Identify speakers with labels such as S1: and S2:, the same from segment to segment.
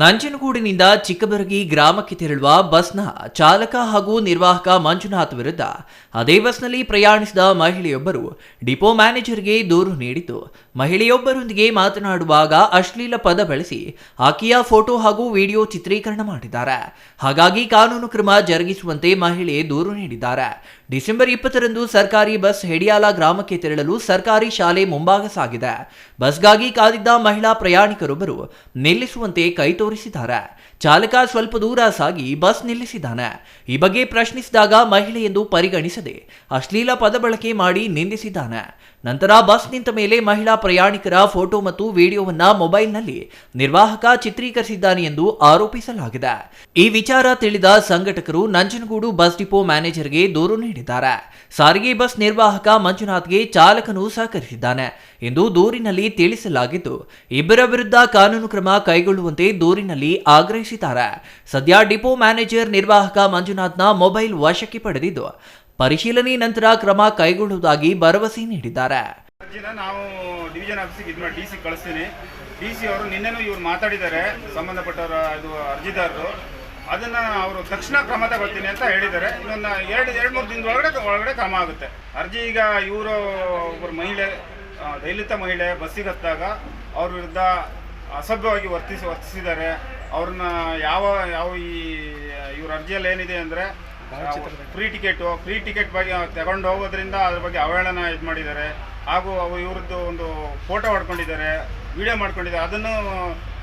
S1: ನಂಜನಗೂಡಿನಿಂದ ಚಿಕ್ಕಬರಗಿ ಗ್ರಾಮಕ್ಕೆ ತೆರಳುವ ಬಸ್ನ ಚಾಲಕ ಹಾಗೂ ನಿರ್ವಾಹಕ ಮಂಜುನಾಥ್ ವಿರುದ್ಧ ಅದೇ ಬಸ್ನಲ್ಲಿ ಪ್ರಯಾಣಿಸಿದ ಮಹಿಳೆಯೊಬ್ಬರು ಡಿಪೋ ಮ್ಯಾನೇಜರ್ಗೆ ದೂರು ನೀಡಿದ್ದು, ಮಹಿಳೆಯೊಬ್ಬರೊಂದಿಗೆ ಮಾತನಾಡುವಾಗ ಅಶ್ಲೀಲ ಪದ ಬಳಸಿ ಆಕೆಯ ಫೋಟೋ ಹಾಗೂ ವಿಡಿಯೋ ಚಿತ್ರೀಕರಣ ಮಾಡಿದ್ದಾರೆ. ಹಾಗಾಗಿ ಕಾನೂನು ಕ್ರಮ ಜರುಗಿಸುವಂತೆ ಮಹಿಳೆ ದೂರು ನೀಡಿದ್ದಾರೆ. ಡಿಸೆಂಬರ್ 20ರಂದು ಸರ್ಕಾರಿ ಬಸ್ ಹೆಡಿಯಾಲ ಗ್ರಾಮಕ್ಕೆ ತೆರಳಲು ಸರ್ಕಾರಿ ಶಾಲೆ ಮುಂಭಾಗ ಸಾಗಿದೆ. ಬಸ್ಗಾಗಿ ಕಾದಿದ್ದ ಮಹಿಳಾ ಪ್ರಯಾಣಿಕರೊಬ್ಬರು ನಿಲ್ಲಿಸುವಂತೆ ಕೈ ತೋರಿಸಿದ್ದಾರೆ. ಚಾಲಕ ಸ್ವಲ್ಪ ದೂರ ಸಾಗಿ ಬಸ್ ನಿಲ್ಲಿಸಿದ್ದಾನೆ. ಈ ಬಗ್ಗೆ ಪ್ರಶ್ನಿಸಿದಾಗ ಮಹಿಳೆ ಎಂದು ಪರಿಗಣಿಸದೆ ಅಶ್ಲೀಲ ಪದ ಬಳಕೆ ಮಾಡಿ ನಿಂದಿಸಿದ್ದಾನೆ. ನಂತರ ಬಸ್ ನಿಂತ ಮೇಲೆ ಮಹಿಳಾ ಪ್ರಯಾಣಿಕರ ಫೋಟೋ ಮತ್ತು ವಿಡಿಯೋವನ್ನ ಮೊಬೈಲ್ನಲ್ಲಿ ನಿರ್ವಾಹಕ ಚಿತ್ರೀಕರಿಸಿದ್ದಾನೆ ಎಂದು ಆರೋಪಿಸಲಾಗಿದೆ. ಈ ವಿಚಾರ ತಿಳಿದ ಸಂಘಟಕರು ನಂಜನಗೂಡು ಬಸ್ ಡಿಪೋ ಮ್ಯಾನೇಜರ್ಗೆ ದೂರು ನೀಡಿದ್ದಾರೆ. ಸಾರಿಗೆ ಬಸ್ ನಿರ್ವಾಹಕ ಮಂಜುನಾಥ್ಗೆ ಚಾಲಕನು ಸಹಕರಿಸಿದ್ದಾನೆ ಎಂದು ದೂರಿನಲ್ಲಿ ತಿಳಿಸಲಾಗಿದ್ದು, ಇಬ್ಬರ ವಿರುದ್ಧ ಕಾನೂನು ಕ್ರಮ ಕೈಗೊಳ್ಳುವಂತೆ ದೂರಿನಲ್ಲಿ ಆಗ್ರಹಿಸಿದ್ದಾರೆ. ಸದ್ಯ ಡಿಪೋ ಮ್ಯಾನೇಜರ್ ನಿರ್ವಾಹಕ ಮಂಜುನಾಥ್ನ ಮೊಬೈಲ್ ವಶಕ್ಕೆ ಪಡೆದಿದ್ದು, ಪರಿಶೀಲನೆ ನಂತರ ಕ್ರಮ ಕೈಗೊಳ್ಳುವುದಾಗಿ ಭರವಸೆ ನೀಡಿದ್ದಾರೆ.
S2: ನಾವು ಡಿವಿಷನ್ ಆಫೀಸಿಗೆ ಡಿಸಿ ಕಳಿಸ್ತೀನಿ. ಡಿಸಿ ಅವರು ನಿನ್ನೆನೂ ಇವ್ರು ಮಾತಾಡಿದ್ದಾರೆ, ಸಂಬಂಧಪಟ್ಟವರ ಇದು ಅರ್ಜಿದಾರರು. ಅದನ್ನ ಅವರು ತಕ್ಷಣ ಕ್ರಮ ತಗೊಳ್ತೀನಿ ಅಂತ ಹೇಳಿದ್ದಾರೆ. ಇನ್ನೊಂದು ಎರಡು ಮೂರು ದಿನದ ಒಳಗಡೆ ಕ್ರಮ ಆಗುತ್ತೆ. ಅರ್ಜಿ ಈಗ ಇವರು ಒಬ್ಬರು ಮಹಿಳೆ, ದಲಿತ ಮಹಿಳೆ ಬಸ್ಸಿಗೆ ಹತ್ತಾಗ ಅವ್ರ ವಿರುದ್ಧ ಅಸಭ್ಯವಾಗಿ ವರ್ತಿಸಿದ್ದಾರೆ. ಅವ್ರನ್ನ ಯಾವ ಇವ್ರ ಅರ್ಜಿಯಲ್ಲಿ ಏನಿದೆ ಅಂದರೆ ಫ್ರೀ ಟಿಕೆಟ್ ಬಗ್ಗೆ ತಗೊಂಡು ಹೋಗೋದ್ರಿಂದ ಅದ್ರ ಬಗ್ಗೆ ಅವಹೇಳನ ಇದು ಮಾಡಿದ್ದಾರೆ. ಹಾಗೂ ಇವ್ರದ್ದು ಒಂದು ಫೋಟೋ ಹೊಡ್ಕೊಂಡಿದ್ದಾರೆ, ವಿಡಿಯೋ ಮಾಡ್ಕೊಂಡಿದ್ದಾರೆ. ಅದನ್ನು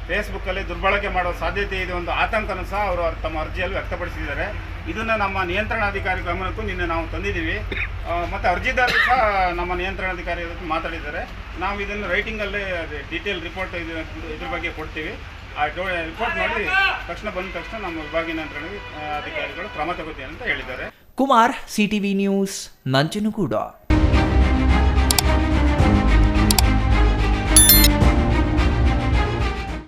S2: ಫೇಸ್ಬುಕ್ಕಲ್ಲಿ ದುರ್ಬಳಕೆ ಮಾಡೋ ಸಾಧ್ಯತೆ ಇದೆ, ಒಂದು ಆತಂಕನೂ ಸಹ ಅವರು ತಮ್ಮ ಅರ್ಜಿಯಲ್ಲಿ ವ್ಯಕ್ತಪಡಿಸಿದ್ದಾರೆ. ಇದನ್ನು ನಮ್ಮ ನಿಯಂತ್ರಣಾಧಿಕಾರಿ ಗಮನಕ್ಕೂ ನಿನ್ನೆ ನಾವು ತಂದಿದ್ದೀವಿ. ಮತ್ತು ಅರ್ಜಿದಾರರು ಸಹ ನಮ್ಮ ನಿಯಂತ್ರಣಾಧಿಕಾರಿ ಮಾತಾಡಿದ್ದಾರೆ. ನಾವು ಇದನ್ನು ರೈಟಿಂಗಲ್ಲೇ ಡೀಟೇಲ್ ರಿಪೋರ್ಟ್ ಇದ್ರ ಬಗ್ಗೆ ಕೊಡ್ತೀವಿ. ಆ ರಿಪೋರ್ಟ್ ನೋಡಿ ಬಂದ ತಕ್ಷಣ ನಮ್ಮ ವಿಭಾಗೀಯ ನಿಯಂತ್ರಣ ಅಧಿಕಾರಿಗಳು ಕ್ರಮ ತಗೋತೀವಿ ಅಂತ ಹೇಳಿದ್ದಾರೆ.
S1: Kumar, CTV news, Nanjangud.